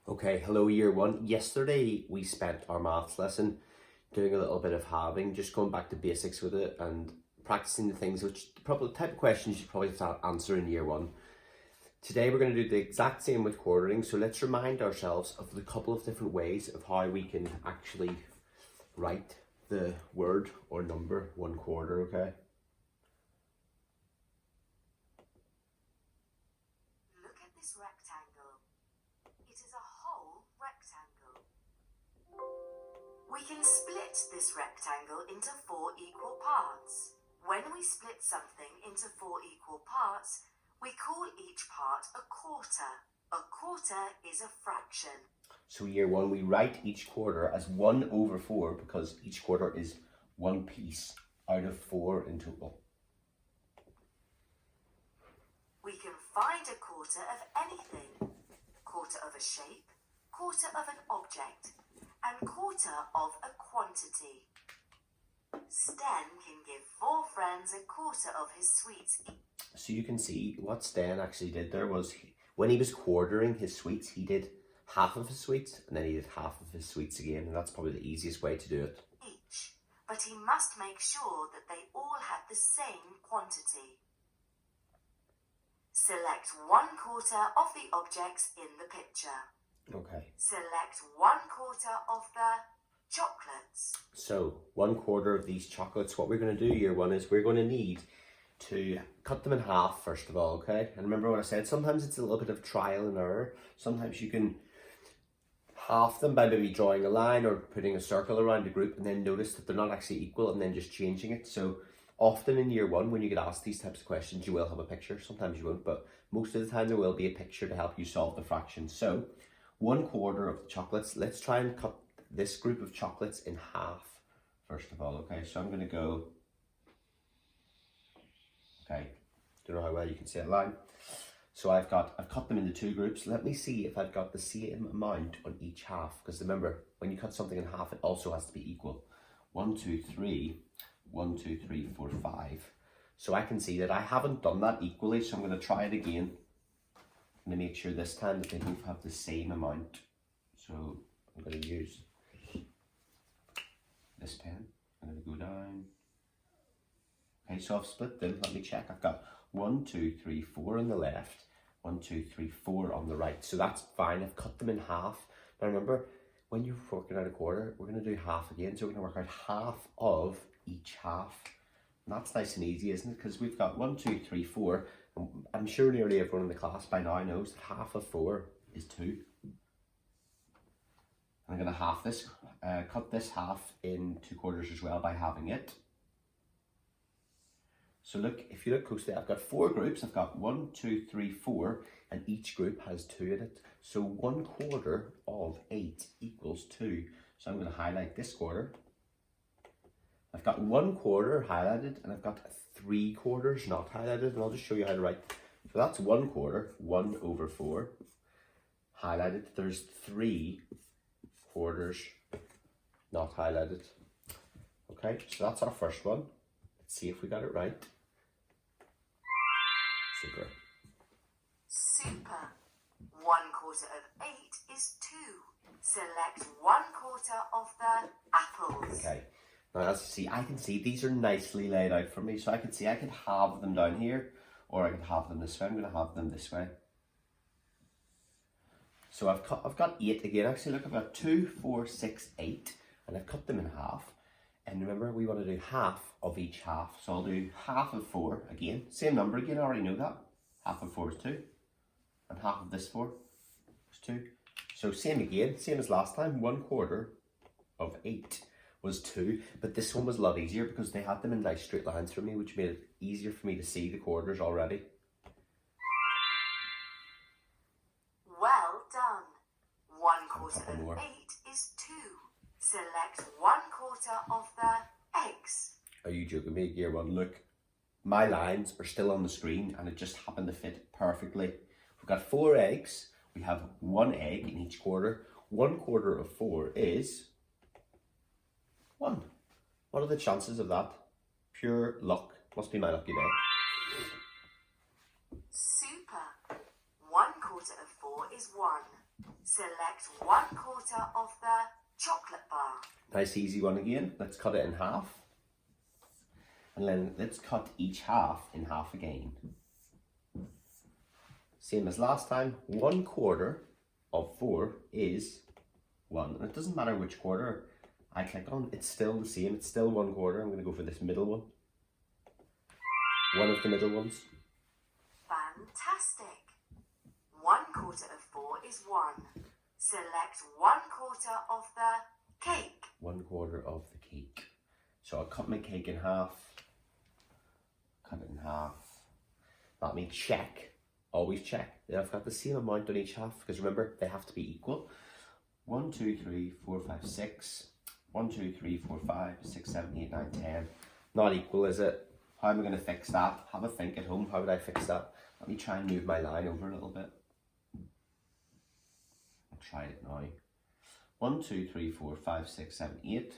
Okay, hello year one. Yesterday we spent our maths lesson doing a little bit of halving, just going back to basics with it and practicing the things which probably type of questions you probably have to answer in year one. Today we're going to do the exact same with quartering, so let's remind ourselves of the couple of different ways of how we can actually write the word or number 1/4, okay? Look at this rectangle. It is a whole rectangle. We can split this rectangle into 4 equal parts. When we split something into 4 equal parts, we call each part a quarter. A quarter is a fraction. So year one, we write each quarter as 1/4 because each quarter is one piece out of 4 in total. We can find a quarter of anything. Quarter of a shape, quarter of an object, and quarter of a quantity. Sten can give 4 friends a quarter of his sweets. So you can see what Stan actually did there was when he was quartering his sweets, he did half of his sweets and then he did half of his sweets again, and that's probably the easiest way to do it. Each, but he must make sure that they all have the same quantity. Select 1/4 of the objects in the picture. Okay. Select 1/4 of the chocolates. So 1/4 of these chocolates, what we're going to do year one is we're going to need to cut them in half first of all, okay? And remember what I said, sometimes it's a little bit of trial and error. Sometimes you can half them by maybe drawing a line or putting a circle around a group and then notice that they're not actually equal and then just changing it. So often in year one, when you get asked these types of questions, you will have a picture. Sometimes you won't, but most of the time there will be a picture to help you solve the fraction. So 1/4 of the chocolates, let's try and cut this group of chocolates in half first of all, okay? So I'm going to go, okay, don't know how well you can see that line. So I've cut them into 2 groups. Let me see if I've got the same amount on each half, because remember, when you cut something in half, it also has to be equal. 1, 2, 3, 1, 2, 3, 4, 5. So I can see that I haven't done that equally, so I'm going to try it again. I'm going to make sure this time that they both have the same amount. So I'm going to use this pen. I'm going to go down. Okay, so I've split them. Let me check. I've got 1, 2, 3, 4 on the left, 1, 2, 3, 4 on the right. So that's fine. I've cut them in half. Now remember, when you're working out a quarter, we're going to do half again. So we're going to work out half of each half. And that's nice and easy, isn't it? Because we've got 1, 2, 3, 4. And I'm sure nearly everyone in the class by now knows that half of 4 is 2. I'm going to half this, cut this half in 2/4 as well by halving it. So look, if you look closely, I've got 4 groups. I've got 1, 2, 3, 4, and each group has 2 in it. So 1/4 of 8 equals 2. So I'm going to highlight this quarter. I've got 1/4 highlighted, and I've got 3/4 not highlighted, and I'll just show you how to write. So that's 1/4, 1/4. Highlighted, there's 3/4 not highlighted. Okay, so that's our first one. Let's see if we got it right. Super. Super. 1/4 of 8 is 2. Select 1/4 of the apples. Okay. Now as you see, I can see these are nicely laid out for me. So I can see I could have them down here, or I could have them this way. I'm going to have them this way. So I've got 8 again. Actually, look, I've got 2, 4, 6, 8, and I've cut them in half. And remember, we want to do half of each half. So I'll do half of 4 again. Same number again, I already know that. Half of 4 is 2. And half of this 4 is 2. So same again, same as last time. 1/4 of 8 was 2. But this one was a lot easier because they had them in nice straight lines for me, which made it easier for me to see the quarters already. Well done. 1/4 of 8 is 2. Select 1/4 of the eggs. Are you joking me? Year one, look, my lines are still on the screen and it just happened to fit perfectly. We've got 4 eggs. We have 1 egg in each quarter. 1/4 of 4 is 1. What are the chances of that? Pure luck. Must be my lucky day. Super. 1/4 of 4 is 1. Select 1/4 of the chocolate bar. Nice easy one again. Let's cut it in half. And then let's cut each half in half again. Same as last time, 1/4 of 4 is 1. And it doesn't matter which quarter I click on, it's still the same. It's still 1/4. I'm going to go for this middle one. One of the middle ones. Fantastic. 1/4 of 4 is 1. Select 1/4 of the cake. 1/4 of the cake. So I'll cut my cake in half. Cut it in half. Let me check. Always check that I've got the same amount on each half, because remember, they have to be equal. 1, 2, 3, 4, 5, 6. 1, 2, 3, 4, 5, 6, 7, 8, 9, 10. Not equal, is it? How am I going to fix that? Have a think at home. How would I fix that? Let me try and move my line over a little bit. I'll try it now. 1, 2, 3, 4, 5, 6, 7, 8.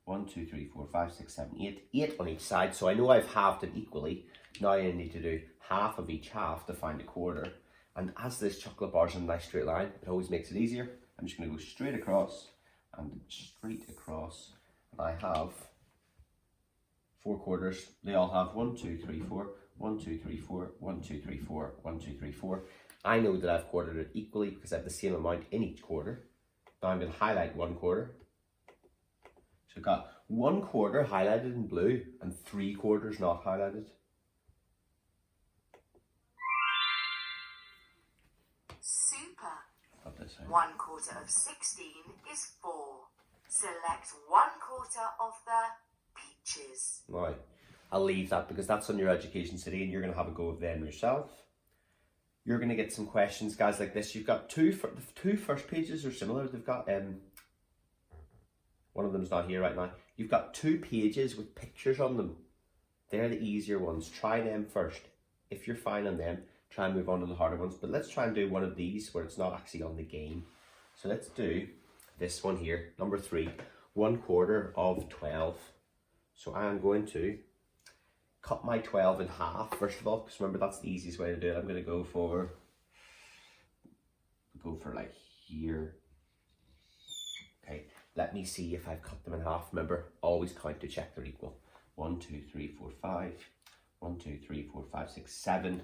1, 2, 3, 4, 5, 6, 7, 8. 8 on each side. So I know I've halved it equally. Now I need to do half of each half to find a quarter. And as this chocolate bar's in a nice straight line, it always makes it easier. I'm just going to go straight across and straight across. And I have 4 quarters. They all have 1, 2, 3, 4. 1, 2, 3, 4. 1, 2, 3, 4. 1, 2, 3, 4. I know that I've quartered it equally because I have the same amount in each quarter. Now I'm going to highlight 1/4. So I've got 1/4 highlighted in blue and 3/4 not highlighted. Super. Got this out. 1/4 of 16 is 4. Select 1/4 of the peaches. Right, I'll leave that because that's on your education city and you're going to have a go of them yourself. You're going to get some questions, guys, like this. You've got the two first pages are similar. They've got, one of them's not here right now. You've got 2 pages with pictures on them. They're the easier ones. Try them first. If you're fine on them, try and move on to the harder ones. But let's try and do one of these where it's not actually on the game. So let's do this one here, number 3, 1/4 of 12. So I am going to cut my 12 in half first of all, because remember that's the easiest way to do it. I'm going to go for like here. Okay, let me see if I've cut them in half. Remember, always count to check they're equal. 1, 2, 3, 4, 5. 1, 2, 3, 4, 5, 6, 7.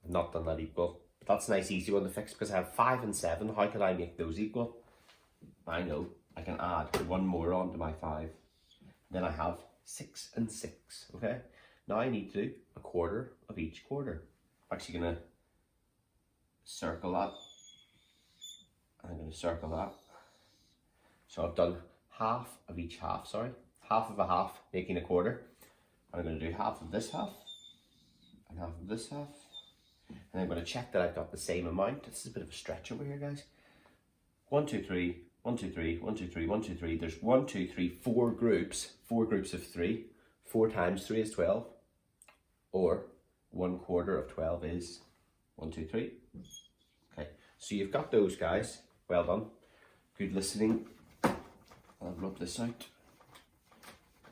I've not done that equal. But that's a nice easy one to fix because I have 5 and 7. How can I make those equal? I know. I can add 1 more onto my 5. Then I have 6 and 6. Okay? Now I need to do 1/4 of each quarter. I'm actually going to circle that. I'm going to circle that. So I've done half of each half, sorry. Half of a half, making 1/4. I'm going to do half of this half and half of this half. And I'm going to check that I've got the same amount. This is a bit of a stretch over here, guys. 1, 2, 3, 1, 2, 3, 1, 2, 3, 1, 2, 3. There's 1, 2, 3, 4 groups. 4 groups of 3. 4 times 3 is 12. Or 1/4 of 12 is 1, 2, 3. Okay, so you've got those, guys. Well done. Good listening. I'll rub this out.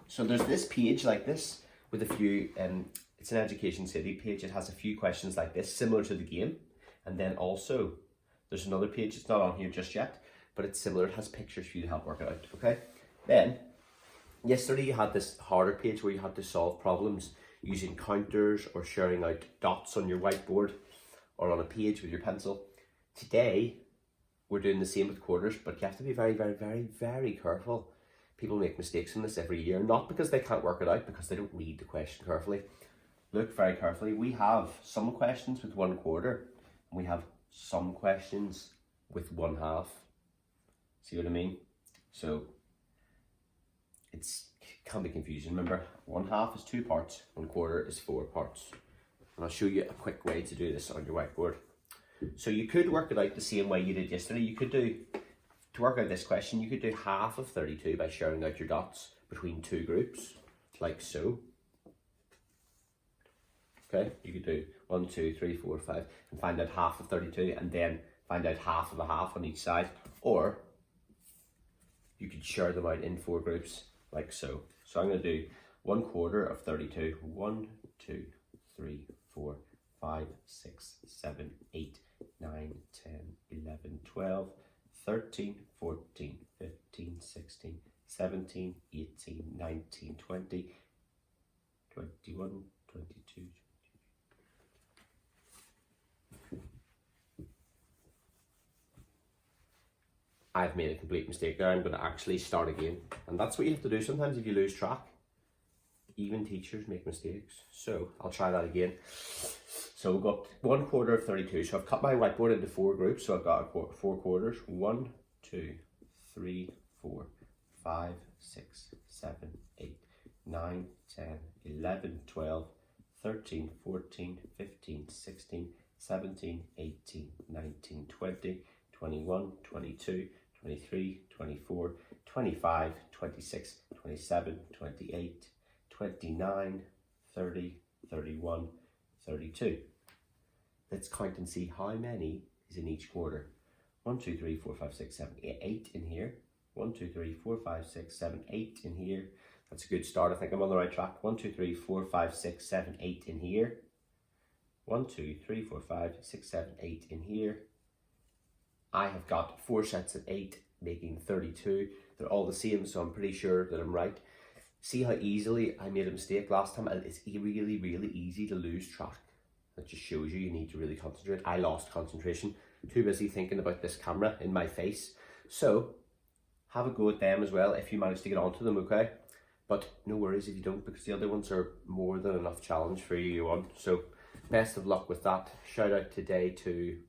So there's this page like this with a few, it's an Education City page. It has a few questions like this, similar to the game. And then also, there's another page, it's not on here just yet, but it's similar. It has pictures for you to help work it out, okay? Then, yesterday you had this harder page where you had to solve problems using counters or sharing out dots on your whiteboard or on a page with your pencil. Today, we're doing the same with quarters, but you have to be very, very, very, very careful. People make mistakes in this every year, not because they can't work it out, because they don't read the question carefully. Look very carefully. We have some questions with 1/4, and we have some questions with 1/2. See what I mean? So, it can be confusing. Remember, 1/2 is 2 parts, 1/4 is 4 parts. And I'll show you a quick way to do this on your whiteboard. So you could work it out the same way you did yesterday. You could do, to work out this question, you could do half of 32 by sharing out your dots between 2 groups, like so. Okay, you could do 1, 2, 3, 4, 5, and find out half of 32, and then find out half of a half on each side. Or you could share them out in 4 groups, like so. So I'm going to do 1/4 of 32. 1, 2, 3, 4, 5, 6, 7, 8, 9, 10, 11, 12, 13, 14, 15, 16, 17, 18, 19, 20, 21, 22. I've made a complete mistake there. I'm going to actually start again. And that's what you have to do sometimes if you lose track. Even teachers make mistakes. So I'll try that again. So we've got 1/4 of 32. So I've cut my whiteboard into 4 groups. So I've got 4 quarters. 1, 2, 3, 4, 5, 6, 7, 8, 9, 10, 11, 12, 13, 14, 15, 16, 17, 18, 19, 20, 21, 22, 23, 24, 25, 26, 27, 28, 29, 30, 31, 32. Let's count and see how many is in each quarter. 1, 2, 3, 4, 5, 6, 7, 8 in here. 1, 2, 3, 4, 5, 6, 7, 8 in here. That's a good start. I think I'm on the right track. 1, 2, 3, 4, 5, 6, 7, 8 in here. 1, 2, 3, 4, 5, 6, 7, 8 in here. I have got 4 sets of 8, making 32. They're all the same, so I'm pretty sure that I'm right. See how easily I made a mistake last time? It's really, really easy to lose track. That just shows you need to really concentrate. I lost concentration, too busy thinking about this camera in my face. So, have a go at them as well if you manage to get onto them, okay? But no worries if you don't, because the other ones are more than enough challenge for you on. So, best of luck with that. Shout out today to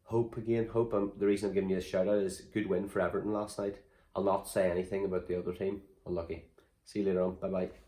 Hope again. Hope, the reason I'm giving you a shout out is good win for Everton last night. I'll not say anything about the other team. Unlucky. See you later on. Bye bye.